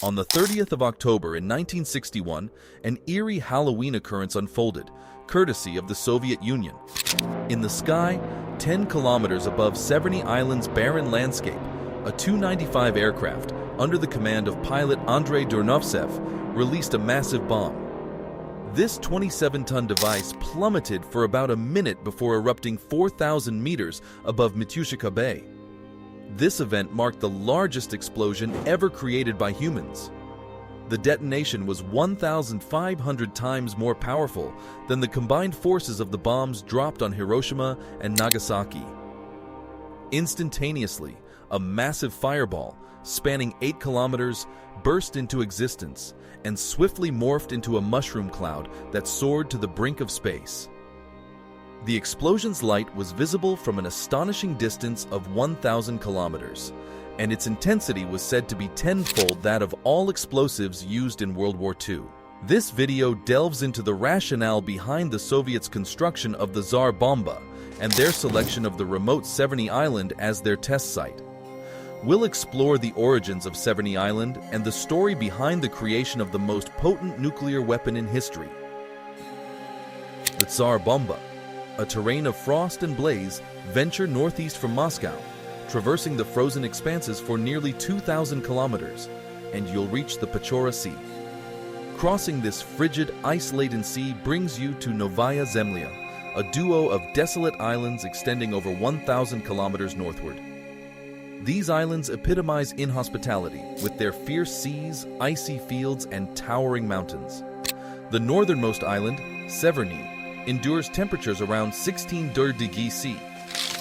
On the 30th of October in 1961, an eerie Halloween occurrence unfolded, courtesy of the Soviet Union. In the sky, 10 kilometers above Severny Island's barren landscape, a Tu-95 aircraft, under the command of pilot Andrei Durnovtsev, released a massive bomb. This 27-ton device plummeted for about a minute before erupting 4,000 meters above Mityushka Bay. This event marked the largest explosion ever created by humans. The detonation was 1,500 times more powerful than the combined forces of the bombs dropped on Hiroshima and Nagasaki. Instantaneously, a massive fireball, spanning 8 kilometers, burst into existence and swiftly morphed into a mushroom cloud that soared to the brink of space. The explosion's light was visible from an astonishing distance of 1,000 kilometers, and its intensity was said to be tenfold that of all explosives used in World War II. This video delves into the rationale behind the Soviets' construction of the Tsar Bomba and their selection of the remote Severny Island as their test site. We'll explore the origins of Severny Island and the story behind the creation of the most potent nuclear weapon in history. The Tsar Bomba, a terrain of frost and blaze, venture northeast from Moscow, traversing the frozen expanses for nearly 2,000 kilometers, and you'll reach the Pechora Sea. Crossing this frigid, ice-laden sea brings you to Novaya Zemlya, a duo of desolate islands extending over 1,000 kilometers northward. These islands epitomize inhospitality with their fierce seas, icy fields, and towering mountains. The northernmost island, Severny, endures temperatures around 16 degrees C,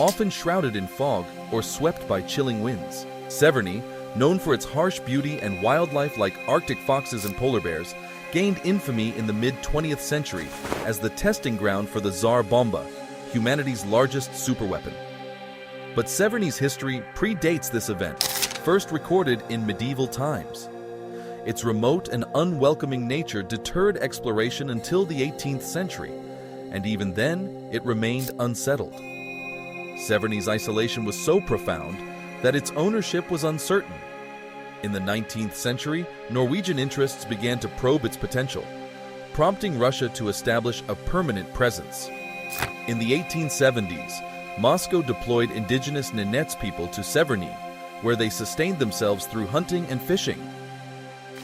often shrouded in fog or swept by chilling winds. Severny, known for its harsh beauty and wildlife like Arctic foxes and polar bears, gained infamy in the mid-20th century as the testing ground for the Tsar Bomba, humanity's largest superweapon. But Severny's history predates this event, first recorded in medieval times. Its remote and unwelcoming nature deterred exploration until the 18th century, and even then, it remained unsettled. Severny's isolation was so profound that its ownership was uncertain. In the 19th century, Norwegian interests began to probe its potential, prompting Russia to establish a permanent presence. In the 1870s, Moscow deployed indigenous Nenets people to Severny, where they sustained themselves through hunting and fishing.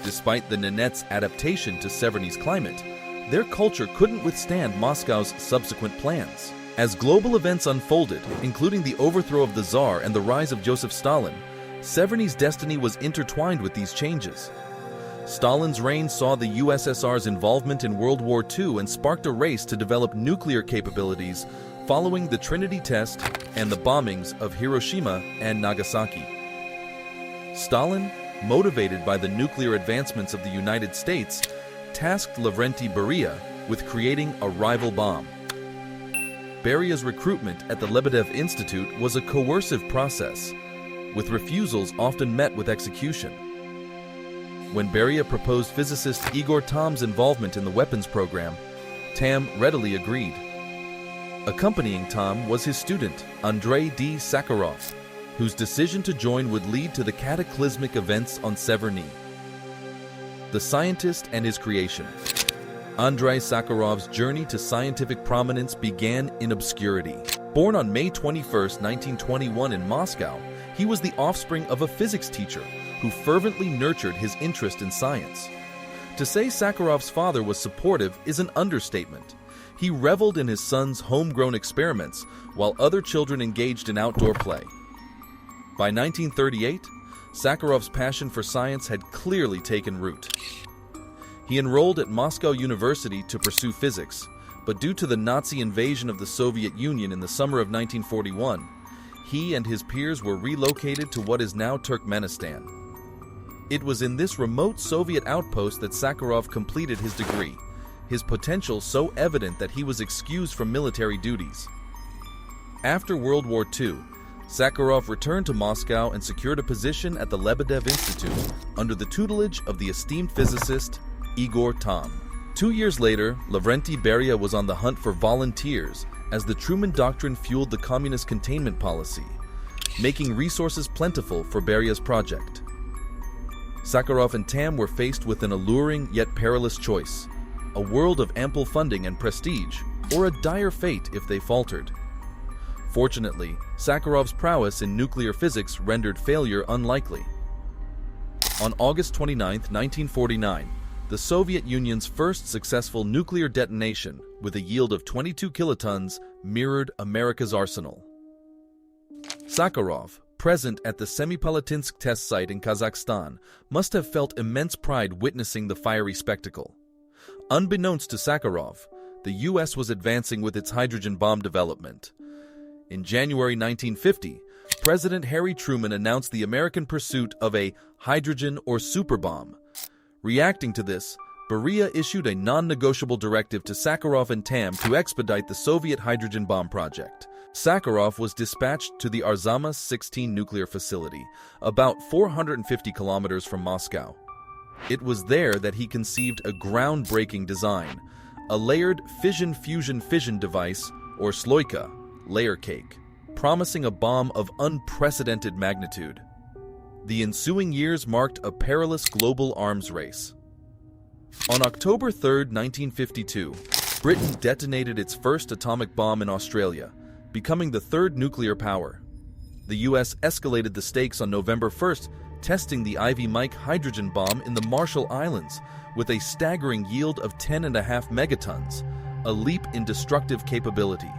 Despite the Nenets' adaptation to Severny's climate, their culture couldn't withstand Moscow's subsequent plans. As global events unfolded, including the overthrow of the Tsar and the rise of Joseph Stalin, Severny's destiny was intertwined with these changes. Stalin's reign saw the USSR's involvement in World War II and sparked a race to develop nuclear capabilities following the Trinity test and the bombings of Hiroshima and Nagasaki. Stalin, motivated by the nuclear advancements of the United States, tasked Lavrenti Beria with creating a rival bomb. Beria's recruitment at the Lebedev Institute was a coercive process, with refusals often met with execution. When Beria proposed physicist Igor Tamm's involvement in the weapons program, Tamm readily agreed. Accompanying Tamm was his student, Andrei D. Sakharov, whose decision to join would lead to the cataclysmic events on Severny. The scientist and his creation. Andrei Sakharov's journey to scientific prominence began in obscurity. Born on May 21, 1921 in Moscow, he was the offspring of a physics teacher who fervently nurtured his interest in science. To say Sakharov's father was supportive is an understatement. He reveled in his son's homegrown experiments while other children engaged in outdoor play. By 1938, Sakharov's passion for science had clearly taken root. He enrolled at Moscow University to pursue physics, but due to the Nazi invasion of the Soviet Union in the summer of 1941, he and his peers were relocated to what is now Turkmenistan. It was in this remote Soviet outpost that Sakharov completed his degree, his potential so evident that he was excused from military duties. After World War II, Sakharov returned to Moscow and secured a position at the Lebedev Institute under the tutelage of the esteemed physicist Igor Tamm. 2 years later, Lavrenti Beria was on the hunt for volunteers as the Truman Doctrine fueled the communist containment policy, making resources plentiful for Beria's project. Sakharov and Tam were faced with an alluring yet perilous choice: a world of ample funding and prestige, or a dire fate if they faltered. Fortunately, Sakharov's prowess in nuclear physics rendered failure unlikely. On August 29, 1949, the Soviet Union's first successful nuclear detonation, with a yield of 22 kilotons, mirrored America's arsenal. Sakharov, present at the Semipalatinsk test site in Kazakhstan, must have felt immense pride witnessing the fiery spectacle. Unbeknownst to Sakharov, the U.S. was advancing with its hydrogen bomb development. In January 1950, President Harry Truman announced the American pursuit of a hydrogen or superbomb. Reacting to this, Beria issued a non-negotiable directive to Sakharov and Tam to expedite the Soviet hydrogen bomb project. Sakharov was dispatched to the Arzamas-16 nuclear facility, about 450 kilometers from Moscow. It was there that he conceived a groundbreaking design, a layered fission-fusion-fission device, or sloika, layer cake, promising a bomb of unprecedented magnitude. The ensuing years marked a perilous global arms race. On October 3, 1952, Britain detonated its first atomic bomb in Australia, becoming the third nuclear power. The U.S. escalated the stakes on November 1st, testing the Ivy Mike hydrogen bomb in the Marshall Islands with a staggering yield of 10.5 megatons, a leap in destructive capability.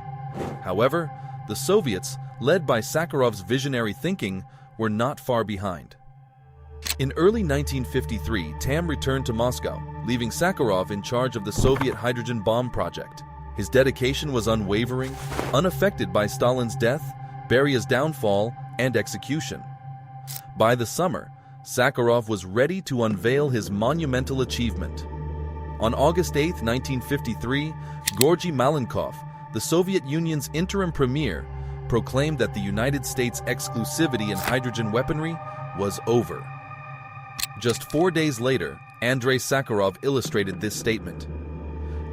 However, the Soviets, led by Sakharov's visionary thinking, were not far behind. In early 1953, Tam returned to Moscow, leaving Sakharov in charge of the Soviet hydrogen bomb project. His dedication was unwavering, unaffected by Stalin's death, Beria's downfall, and execution. By the summer, Sakharov was ready to unveil his monumental achievement. On August 8, 1953, Georgy Malenkov, the Soviet Union's interim premier, proclaimed that the United States' exclusivity in hydrogen weaponry was over. Just 4 days later, Andrei Sakharov illustrated this statement.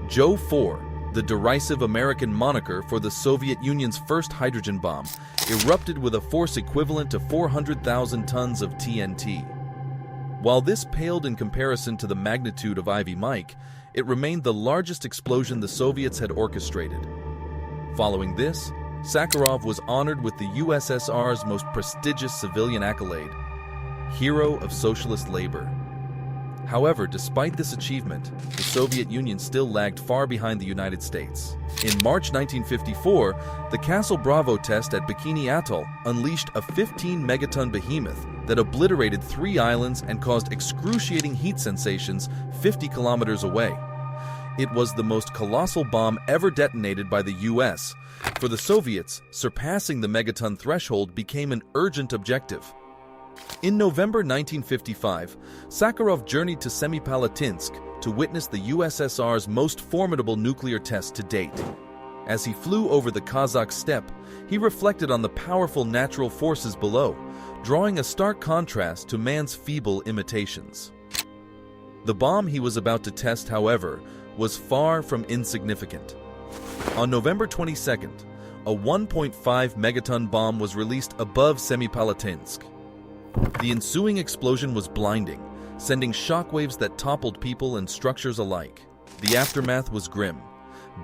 Joe 4, the derisive American moniker for the Soviet Union's first hydrogen bomb, erupted with a force equivalent to 400,000 tons of TNT. While this paled in comparison to the magnitude of Ivy Mike, it remained the largest explosion the Soviets had orchestrated. Following this, Sakharov was honored with the USSR's most prestigious civilian accolade, Hero of Socialist Labor. However, despite this achievement, the Soviet Union still lagged far behind the United States. In March 1954, the Castle Bravo test at Bikini Atoll unleashed a 15-megaton behemoth that obliterated 3 islands and caused excruciating heat sensations 50 kilometers away. It was the most colossal bomb ever detonated by the U.S. For the Soviets, surpassing the megaton threshold became an urgent objective. In November 1955, Sakharov journeyed to Semipalatinsk to witness the USSR's most formidable nuclear test to date. As he flew over the Kazakh steppe, he reflected on the powerful natural forces below, drawing a stark contrast to man's feeble imitations. The bomb he was about to test, however, was far from insignificant. On November 22nd, a 1.5 megaton bomb was released above Semipalatinsk. The ensuing explosion was blinding, sending shockwaves that toppled people and structures alike. The aftermath was grim.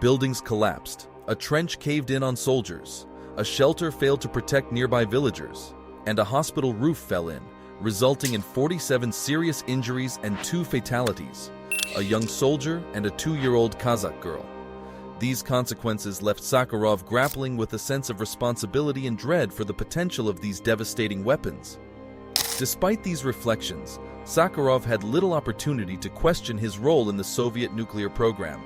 Buildings collapsed, a trench caved in on soldiers, a shelter failed to protect nearby villagers, and a hospital roof fell in, resulting in 47 serious injuries and 2 fatalities, a young soldier and a 2-year-old Kazakh girl. These consequences left Sakharov grappling with a sense of responsibility and dread for the potential of these devastating weapons. Despite these reflections, Sakharov had little opportunity to question his role in the Soviet nuclear program.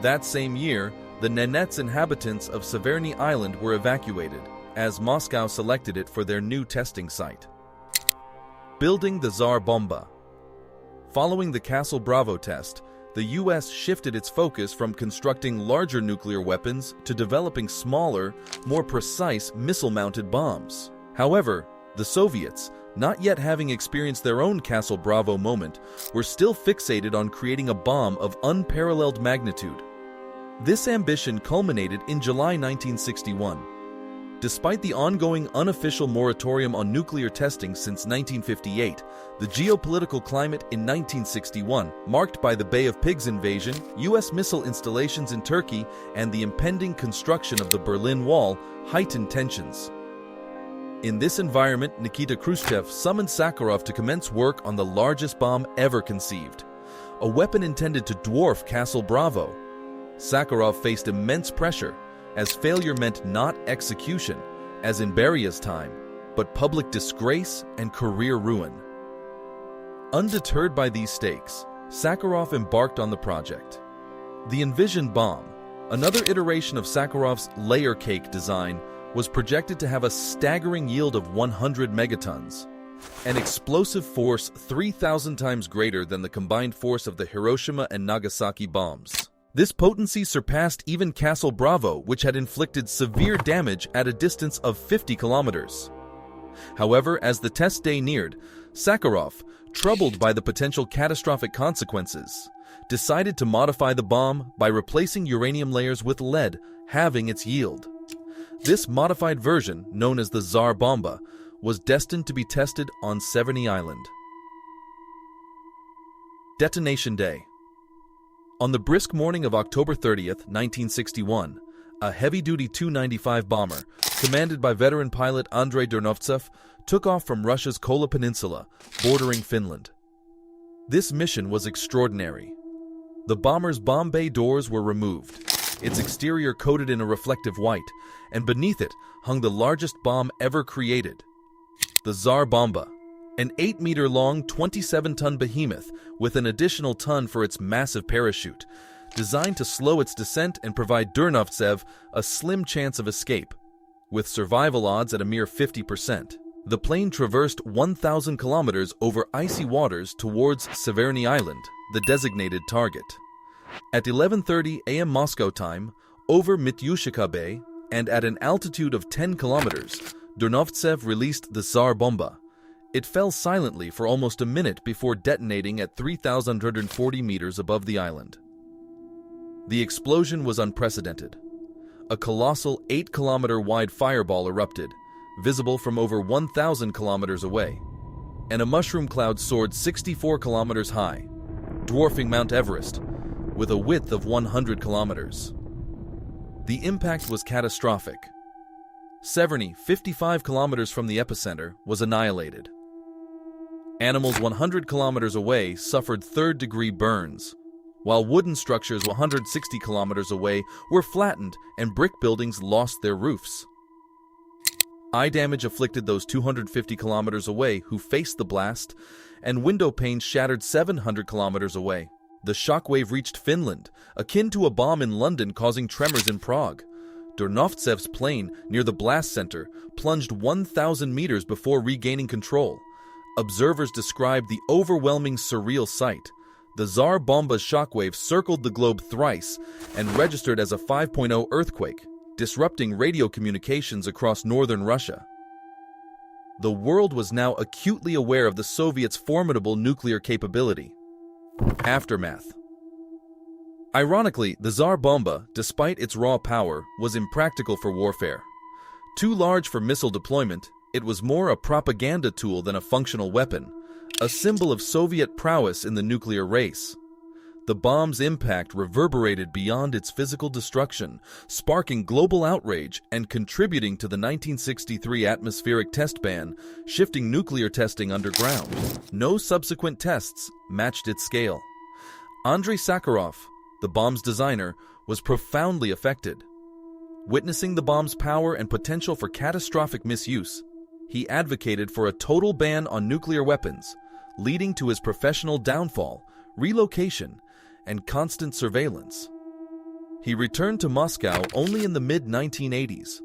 That same year, the Nenets inhabitants of Severny Island were evacuated, as Moscow selected it for their new testing site. Building the Tsar Bomba. Following the Castle Bravo test, the U.S. shifted its focus from constructing larger nuclear weapons to developing smaller, more precise missile-mounted bombs. However, the Soviets, not yet having experienced their own Castle Bravo moment, were still fixated on creating a bomb of unparalleled magnitude. This ambition culminated in July 1961. Despite the ongoing unofficial moratorium on nuclear testing since 1958, the geopolitical climate in 1961, marked by the Bay of Pigs invasion, U.S. missile installations in Turkey, and the impending construction of the Berlin Wall, heightened tensions. In this environment, Nikita Khrushchev summoned Sakharov to commence work on the largest bomb ever conceived, a weapon intended to dwarf Castle Bravo. Sakharov faced immense pressure, as failure meant not execution, as in Beria's time, but public disgrace and career ruin. Undeterred by these stakes, Sakharov embarked on the project. The envisioned bomb, another iteration of Sakharov's layer cake design, was projected to have a staggering yield of 100 megatons, an explosive force 3,000 times greater than the combined force of the Hiroshima and Nagasaki bombs. This potency surpassed even Castle Bravo, which had inflicted severe damage at a distance of 50 kilometers. However, as the test day neared, Sakharov, troubled by the potential catastrophic consequences, decided to modify the bomb by replacing uranium layers with lead, halving its yield. This modified version, known as the Tsar Bomba, was destined to be tested on Severny Island. Detonation Day. On the brisk morning of October 30th, 1961, a heavy-duty Tu-95 bomber, commanded by veteran pilot Andrei Dernovtsev, took off from Russia's Kola Peninsula, bordering Finland. This mission was extraordinary. The bomber's bomb bay doors were removed, its exterior coated in a reflective white, and beneath it hung the largest bomb ever created, the Tsar Bomba, an 8-meter-long, 27-ton behemoth with an additional ton for its massive parachute, designed to slow its descent and provide Dernovtsev a slim chance of escape, with survival odds at a mere 50%. The plane traversed 1,000 kilometers over icy waters towards Severny Island, the designated target. At 11:30 a.m. Moscow time, over Mityushika Bay, and at an altitude of 10 kilometers, Dernovtsev released the Tsar Bomba. It fell silently for almost a minute before detonating at 3,140 meters above the island. The explosion was unprecedented. A colossal 8-kilometer-wide fireball erupted, visible from over 1,000 kilometers away, and a mushroom cloud soared 64 kilometers high, dwarfing Mount Everest, with a width of 100 kilometers. The impact was catastrophic. Severny, 55 kilometers from the epicenter, was annihilated. Animals 100 kilometers away suffered third-degree burns, while wooden structures 160 kilometers away were flattened and brick buildings lost their roofs. Eye damage afflicted those 250 kilometers away who faced the blast, and window panes shattered 700 kilometers away. The shockwave reached Finland, akin to a bomb in London causing tremors in Prague. Dernovtsev's plane near the blast center plunged 1,000 meters before regaining control. Observers described the overwhelming surreal sight. The Tsar Bomba's shockwave circled the globe thrice and registered as a 5.0 earthquake, disrupting radio communications across northern Russia. The world was now acutely aware of the Soviets' formidable nuclear capability. Aftermath. Ironically, the Tsar Bomba, despite its raw power, was impractical for warfare. Too large for missile deployment, it was more a propaganda tool than a functional weapon, a symbol of Soviet prowess in the nuclear race. The bomb's impact reverberated beyond its physical destruction, sparking global outrage and contributing to the 1963 atmospheric test ban, shifting nuclear testing underground. No subsequent tests matched its scale. Andrei Sakharov, the bomb's designer, was profoundly affected. Witnessing the bomb's power and potential for catastrophic misuse, he advocated for a total ban on nuclear weapons, leading to his professional downfall, relocation, and constant surveillance. He returned to Moscow only in the mid-1980s,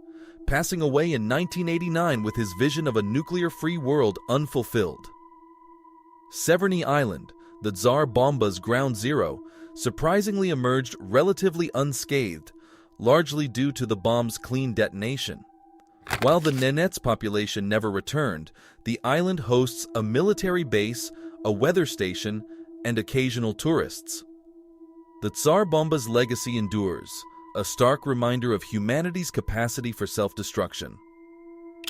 passing away in 1989 with his vision of a nuclear-free world unfulfilled. Severny Island, the Tsar Bomba's ground zero, surprisingly emerged relatively unscathed, largely due to the bomb's clean detonation. While the Nenets population never returned, the island hosts a military base, a weather station, and occasional tourists. The Tsar Bomba's legacy endures, a stark reminder of humanity's capacity for self-destruction.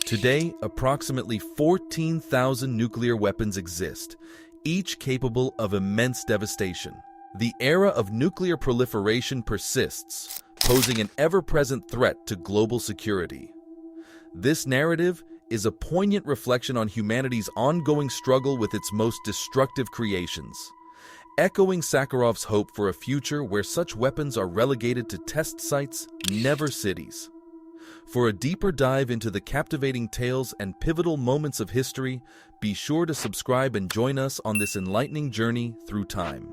Today, approximately 14,000 nuclear weapons exist, each capable of immense devastation. The era of nuclear proliferation persists, posing an ever-present threat to global security. This narrative is a poignant reflection on humanity's ongoing struggle with its most destructive creations, echoing Sakharov's hope for a future where such weapons are relegated to test sites, never cities. For a deeper dive into the captivating tales and pivotal moments of history, be sure to subscribe and join us on this enlightening journey through time.